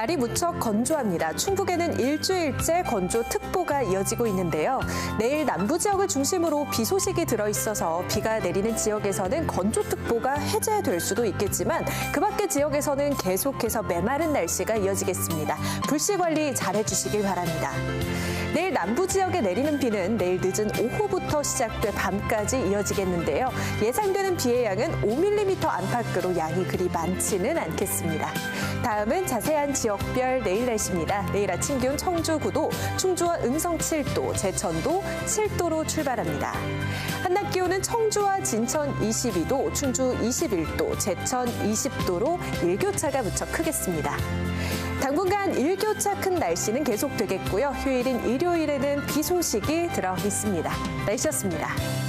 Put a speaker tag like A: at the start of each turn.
A: 날이 무척 건조합니다. 충북에는 일주일째 건조특보가 이어지고 있는데요. 내일 남부 지역을 중심으로 비 소식이 들어있어서 비가 내리는 지역에서는 건조특보가 해제될 수도 있겠지만 그 밖의 지역에서는 계속해서 메마른 날씨가 이어지겠습니다. 불씨 관리 잘해주시길 바랍니다. 내일 남부 지역에 내리는 비는 내일 늦은 오후부터 시작돼 밤까지 이어지겠는데요. 예상되는 비의 양은 5mm 안팎으로 양이 그리 많지는 않겠습니다. 다음은 자세한 지역별 내일 날씨입니다. 내일 아침 기온 청주 9도, 충주와 음성 7도, 제천도 7도로 출발합니다. 한낮 기온은 청주와 진천 22도, 충주 21도, 제천 20도로 일교차가 무척 크겠습니다. 당분간 일교차 큰 날씨는 계속되겠고요. 휴일인 일요일에는 비 소식이 들어 있습니다. 날씨였습니다.